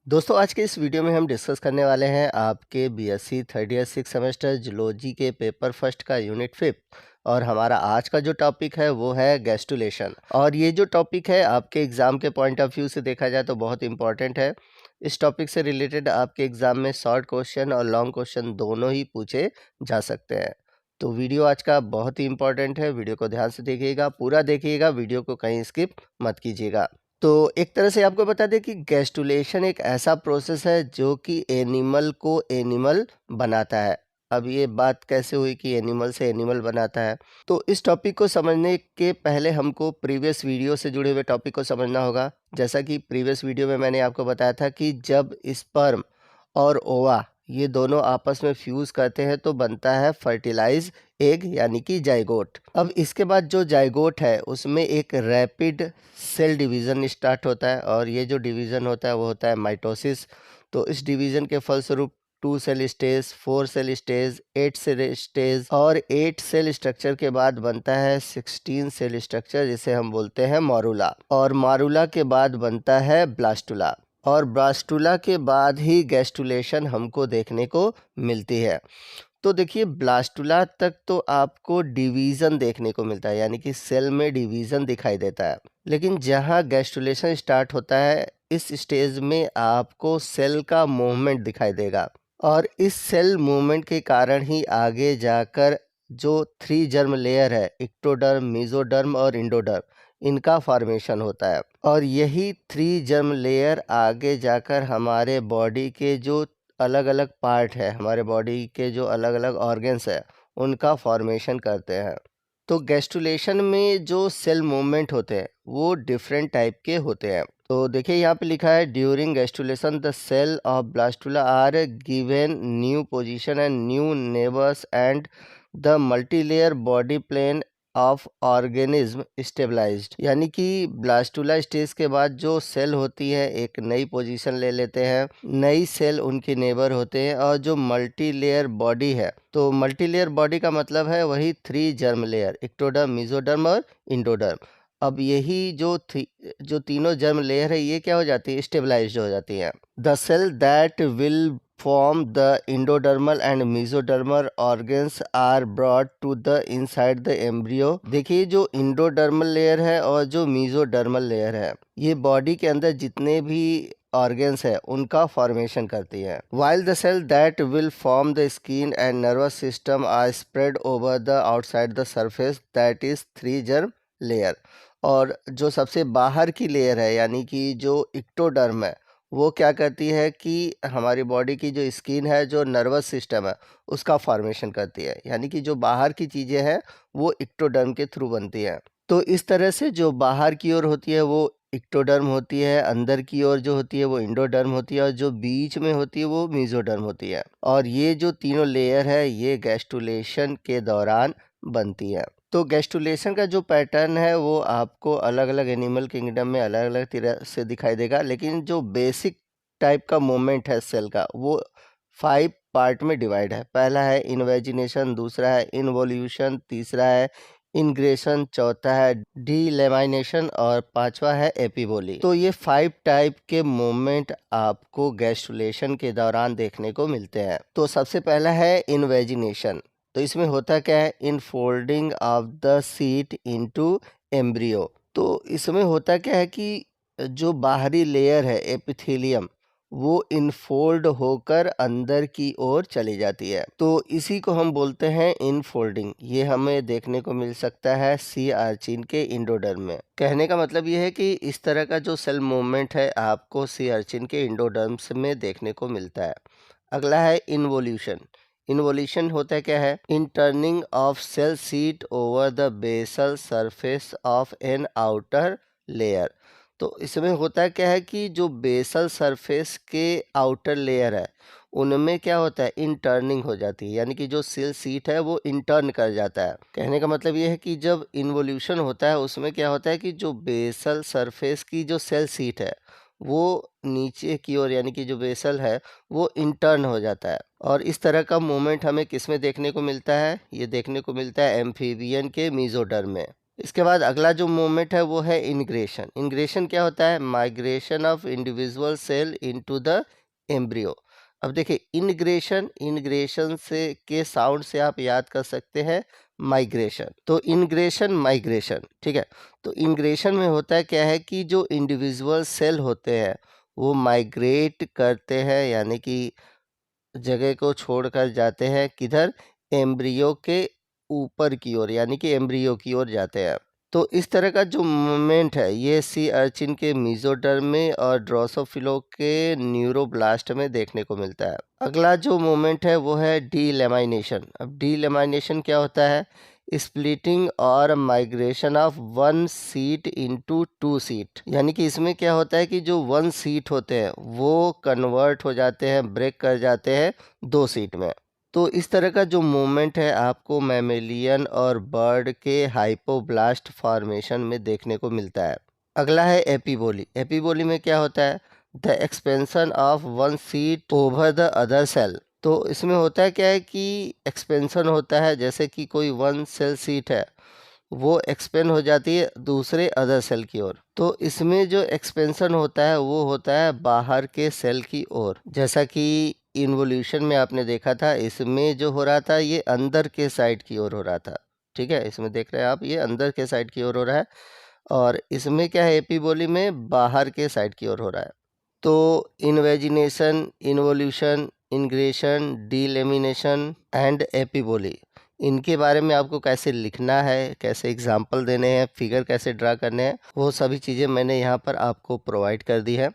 दोस्तों आज के इस वीडियो में हम डिस्कस करने वाले हैं आपके BSc third year six semester zoology के पेपर फर्स्ट का यूनिट 5। और हमारा आज का जो टॉपिक है वो है गैस्टुलेशन। और ये जो टॉपिक है आपके एग्ज़ाम के पॉइंट ऑफ व्यू से देखा जाए तो बहुत इंपॉर्टेंट है। इस टॉपिक से रिलेटेड आपके एग्ज़ाम में शॉर्ट क्वेश्चन और लॉन्ग क्वेश्चन दोनों ही पूछे जा सकते हैं। तो वीडियो आज का बहुत ही इंपॉर्टेंट है, वीडियो को ध्यान से देखिएगा, पूरा देखिएगा, वीडियो को कहीं स्किप मत कीजिएगा। तो एक तरह से आपको बता दें कि गैस्टुलेशन एक ऐसा प्रोसेस है जो कि एनिमल को एनिमल बनाता है। अब ये बात कैसे हुई कि एनिमल से एनिमल बनाता है? तो इस टॉपिक को समझने के पहले हमको प्रीवियस वीडियो से जुड़े हुए टॉपिक को समझना होगा। जैसा कि प्रीवियस वीडियो में मैंने आपको बताया था कि जब स्पर्म और ओवा ये दोनों आपस में फ्यूज़ करते हैं तो बनता है फर्टिलाइज एग यानी कि जाइगोट। अब इसके बाद जो जाइगोट है उसमें एक रैपिड सेल डिवीज़न स्टार्ट होता है और ये जो डिवीज़न होता है वो होता है माइटोसिस। तो इस डिवीज़न के फलस्वरूप 2 cell stage, 4 cell stage, 8 cell stage और 8 सेल स्ट्रक्चर के बाद बनता है 16 सेल स्ट्रक्चर जिसे हम बोलते हैं मॉरूला। और मॉरूला के बाद बनता है ब्लास्टुला और ब्लास्टुला के बाद ही गैस्टुलेशन हमको देखने को मिलती है। तो देखिए ब्लास्टुला तक तो आपको डिवीज़न देखने को मिलता है यानी कि सेल में डिवीज़न दिखाई देता है। लेकिन जहाँ गैस्टुलेशन स्टार्ट होता है इस स्टेज में आपको सेल का मूवमेंट दिखाई देगा और इस सेल मूवमेंट के कारण ही आगे जाकर जो 3 जर्म लेयर है इक्टोडर्म, मेसोडर्म और इंडोडर्म इनका फॉर्मेशन होता है। और यही 3 जर्म लेयर आगे जाकर हमारे बॉडी के जो अलग अलग पार्ट है, हमारे बॉडी के जो अलग अलग ऑर्गन्स है उनका फॉर्मेशन करते हैं। तो गैस्टुलेशन में जो सेल मूवमेंट होते हैं वो डिफरेंट टाइप के होते हैं। तो देखिए यहाँ पे लिखा है during gastrulation the cell of blastula are given new position and new neighbours and the multilayer body plane of organism stabilised. यानी कि ब्लास्टुला स्टेज के बाद जो सेल होती है एक नई पोजीशन ले लेते हैं, नई सेल उनके नेबर होते हैं और जो मल्टी लेयर बॉडी है, तो मल्टी लेयर बॉडी का मतलब है वही 3 जर्म लेयर इक्टोडर्म, मेसोडर्म और इंडोडर्म। अब यही जो तीनों जर्म लेयर है ये क्या हो जाती है, स्टेबलाइज्ड हो जाती है। The cell that will form the endodermal and mesodermal organs are brought to the inside the embryo। देखिए जो इंडोडर्मल लेयर है और जो मेसोडर्मल लेयर है ये बॉडी के अंदर जितने भी ऑर्गन्स है उनका फॉर्मेशन करती है। while the cell that will form the skin and nervous system are spread over the outside the surface that is 3 germ layer। और जो सबसे बाहर की लेयर है यानी कि जो इक्टोडर्म है वो क्या करती है कि हमारी बॉडी की जो स्किन है, जो नर्वस सिस्टम है उसका फॉर्मेशन करती है। यानी कि जो बाहर की चीज़ें हैं वो इक्टोडर्म के थ्रू बनती हैं। तो इस तरह से जो बाहर की ओर होती है वो इक्टोडर्म होती है, अंदर की ओर जो होती है वो इंडोडर्म होती है और जो बीच में होती है वो मेसोडर्म होती है। और ये जो तीनों लेयर है ये गैस्टुलेशन के दौरान बनती है। तो गैस्टुलेशन का जो पैटर्न है वो आपको अलग अलग एनिमल किंगडम में अलग अलग तरह से दिखाई देगा, लेकिन जो बेसिक टाइप का मूवमेंट है सेल का वो 5 पार्ट में डिवाइड है। पहला है इन्वेजिनेशन, दूसरा है इन्वोल्यूशन, तीसरा है इनग्रेशन, चौथा है डीलेमाइनेशन और पांचवा है एपिबोली। तो ये 5 टाइप के मूवमेंट आपको गैस्टुलेशन के दौरान देखने को मिलते हैं। तो सबसे पहला है इन्वेजिनेशन। तो इसमें होता क्या है, infolding of the seat into embryo. तो इसमें होता क्या है कि जो बाहरी लेयर है एपिथेलियम वो इनफोल्ड होकर अंदर की ओर चली जाती है। तो इसी को हम बोलते हैं इनफोल्डिंग। ये हमें देखने को मिल सकता है सी आर्चिन के इंडोडर्म में। कहने का मतलब ये है कि इस तरह का जो सेल मूवमेंट है आपको सी आर्चिन के इंडोडर्म्स में देखने को मिलता है। अगला है इन्वोल्यूशन। इन्वोल्यूशन होता क्या है, in turning of cell sheet over the basal surface of an outer layer. तो इसमें होता क्या है कि जो बेसल सरफेस के आउटर लेयर है उनमें क्या होता है, इंटर्निंग हो जाती है। यानी कि जो सेल सीट है वो इंटर्न कर जाता है। कहने का मतलब ये है कि जब इन्वोल्यूशन होता है उसमें क्या होता है कि जो बेसल सरफेस की जो सेल सीट है वो नीचे की ओर यानी कि जो बेसल है वो इंटर्न हो जाता है। और इस तरह का मूवमेंट हमें किस में देखने को मिलता है, ये देखने को मिलता है एम्फीबियन के मेसोडर्म में। इसके बाद अगला जो मूवमेंट है वो है इनग्रेशन। इनग्रेशन क्या होता है? Migration of individual cell into the embryo. अब देखिए इनग्रेशन, इनग्रेशन से के साउंड से आप याद कर सकते हैं माइग्रेशन। तो इनग्रेशन, माइग्रेशन, ठीक है। तो इनग्रेशन में होता है क्या है कि जो इंडिविजुअल सेल होते हैं वो माइग्रेट करते हैं, यानी कि जगह को छोड़कर जाते हैं किधर? एम्ब्रियो के ऊपर की ओर, यानी कि एम्ब्रियो की ओर जाते हैं। तो इस तरह का जो मूवमेंट है ये सी अर्चिन के मीजोडर्म में और ड्रोसोफिलो के न्यूरोब्लास्ट में देखने को मिलता है। अगला जो मूवमेंट है वो है डीलेमाइनेशन। अब डीलेमाइनेशन क्या होता है? स्प्लिटिंग और migration of one seat into two seat, यानी कि इसमें क्या होता है कि जो वन सीट होते हैं वो कन्वर्ट हो जाते हैं, ब्रेक कर जाते हैं दो सीट में। तो इस तरह का जो मूवमेंट है आपको मैमेलियन और बर्ड के हाइपोब्लास्ट फॉर्मेशन में देखने को मिलता है। अगला है एपीबोली। एपीबोली में क्या होता है? The expansion of one sheet over the other cell. तो इसमें होता है क्या है कि एक्सपेंशन होता है, जैसे कि कोई वन सेल सीट है वो एक्सपेंड हो जाती है दूसरे अदर सेल की ओर। तो इसमें जो एक्सपेंशन होता है वो होता है बाहर के सेल की ओर, जैसा कि इन्वोल्यूशन में आपने देखा था। इसमें जो हो रहा था ये अंदर के साइड की ओर हो रहा था, ठीक है। इसमें देख रहे हैं आप, ये अंदर के साइड की ओर हो रहा है, और इसमें क्या है, एपीबोली में बाहर के साइड की ओर हो रहा है। तो invagination, involution, ingression, delamination and epiboly, इनके बारे में आपको कैसे लिखना है, कैसे एग्जाम्पल देने हैं, फिगर कैसे ड्रा करने हैं, वो सभी चीज़ें मैंने यहाँ पर आपको प्रोवाइड कर दी है।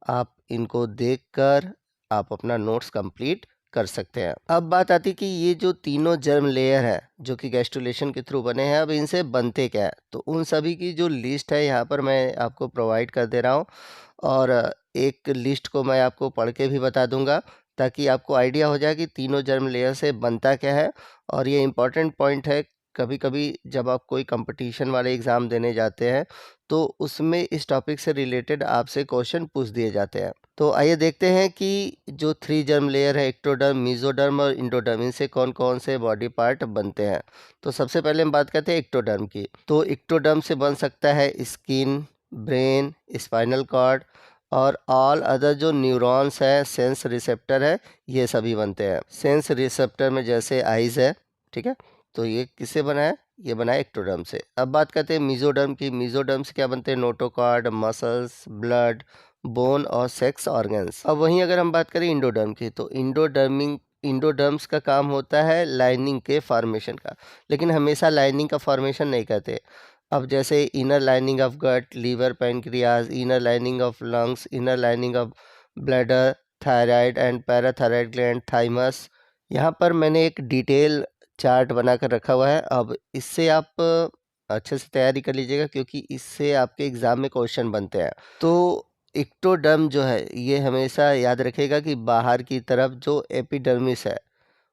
आप इनको देखकर आप अपना नोट्स कंप्लीट कर सकते हैं। अब बात आती कि ये जो तीनों जर्म लेयर है जो कि गैस्ट्रुलेशन के थ्रू बने हैं, अब इनसे बनते क्या है? तो उन सभी की जो लिस्ट है यहाँ पर मैं आपको प्रोवाइड कर दे रहा हूँ, और एक लिस्ट को मैं आपको पढ़ के भी बता दूंगा ताकि आपको आइडिया हो जाए कि तीनों जर्म लेयर से बनता क्या है। और ये इम्पॉर्टेंट पॉइंट है, कभी कभी जब आप कोई कंपटीशन वाले एग्ज़ाम देने जाते हैं तो उसमें इस टॉपिक से रिलेटेड आपसे क्वेश्चन पूछ दिए जाते हैं। तो आइए देखते हैं कि जो थ्री जर्म लेयर है, एक्टोडर्म, मीजोडर्म और इंडोडर्म, इनसे कौन कौन से बॉडी पार्ट बनते हैं। तो सबसे पहले हम बात करते हैं एक्टोडर्म की। तो एक्टोडर्म से बन सकता है स्किन, ब्रेन, स्पाइनल कॉर्ड और ऑल अदर जो न्यूरॉन्स है, सेंस रिसेप्टर है, ये सभी बनते हैं। सेंस रिसेप्टर में जैसे आइज़ है, ठीक है। तो ये किससे बना है? ये बना है एक्टोडर्म से। अब बात करते हैं मीजोडर्म की। मीजोडर्म से क्या बनते हैं? नोटोकॉर्ड, मसल्स, ब्लड, बोन और सेक्स ऑर्गन्स। अब वहीं अगर हम बात करें इंडोडर्म की, तो इंडोडर्म्स का काम होता है लाइनिंग के फॉर्मेशन का, लेकिन हमेशा लाइनिंग का फॉर्मेशन नहीं करते। अब जैसे inner lining of gut, liver, pancreas, inner lining of lungs, inner lining of bladder, thyroid and parathyroid gland, thymus. यहाँ पर मैंने एक डिटेल चार्ट बनाकर रखा हुआ है। अब इससे आप अच्छे से तैयारी कर लीजिएगा क्योंकि इससे आपके एग्ज़ाम में क्वेश्चन बनते हैं। तो इक्टोडर्म जो है ये हमेशा याद रखिएगा कि बाहर की तरफ जो एपिडर्मिस है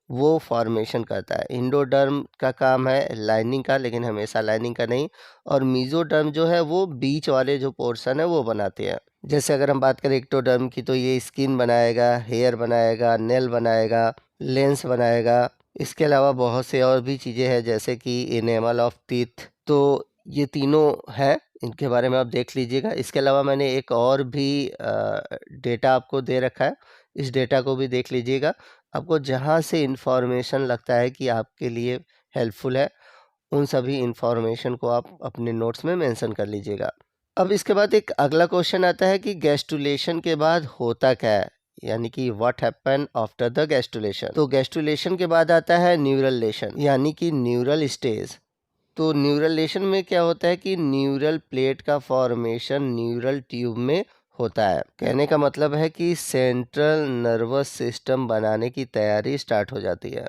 वो फॉर्मेशन करता है। इंडोडर्म का काम है लाइनिंग का, लेकिन हमेशा लाइनिंग का नहीं। और मीजोडर्म जो है वो बीच वाले जो पोर्शन है वो बनाते हैं। जैसे अगर हम बात करें एक्टोडर्म की, तो ये स्किन बनाएगा, हेयर बनाएगा, नेल बनाएगा, लेंस बनाएगा। इसके अलावा बहुत से और भी चीज़ें हैं जैसे कि इनेमल ऑफ टीथ। तो ये तीनों है, इनके बारे में आप देख लीजिएगा। इसके अलावा मैंने एक और भी डेटा आपको दे रखा है, इस डेटा को भी देख लीजिएगा। आपको जहाँ से इन्फॉर्मेशन लगता है कि आपके लिए हेल्पफुल है, उन सभी इन्फॉर्मेशन को आप अपने नोट्स में मेंशन कर लीजिएगा। अब इसके बाद एक अगला क्वेश्चन आता है कि गैस्ट्रुलेशन के बाद होता क्या है, यानी कि what happen after the gastrulation. तो गैस्ट्रुलेशन के बाद आता है न्यूरल लेशन, यानी कि न्यूरल स्टेज। तो न्यूरल लेशन में क्या होता है कि न्यूरल प्लेट का फॉर्मेशन न्यूरल ट्यूब में होता है। कहने का मतलब है कि सेंट्रल नर्वस सिस्टम बनाने की तैयारी स्टार्ट हो जाती है।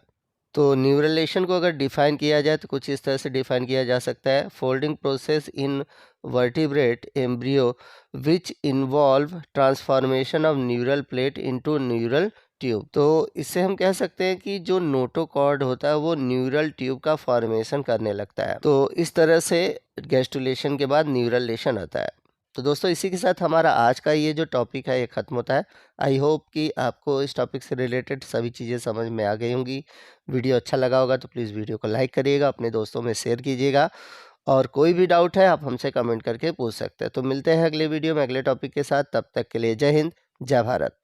तो न्यूरलेशन को अगर डिफाइन किया जाए तो कुछ इस तरह से डिफाइन किया जा सकता है: folding process in vertebrate embryo which involve transformation of neural plate into neural tube. तो इससे हम कह सकते हैं कि जो नोटोकॉर्ड होता है वो न्यूरल ट्यूब का फॉर्मेशन करने लगता है। तो इस तरह से गैस्ट्रुलेशन के बाद न्यूरल लेशन आता है। तो दोस्तों इसी के साथ हमारा आज का ये जो टॉपिक है ये ख़त्म होता है। आई होप कि आपको इस टॉपिक से रिलेटेड सभी चीज़ें समझ में आ गई होंगी। वीडियो अच्छा लगा होगा तो प्लीज़ वीडियो को लाइक करिएगा, अपने दोस्तों में शेयर कीजिएगा, और कोई भी डाउट है आप हमसे कमेंट करके पूछ सकते हैं। तो मिलते हैं अगले वीडियो में अगले टॉपिक के साथ, तब तक के लिए जय हिंद, जय भारत।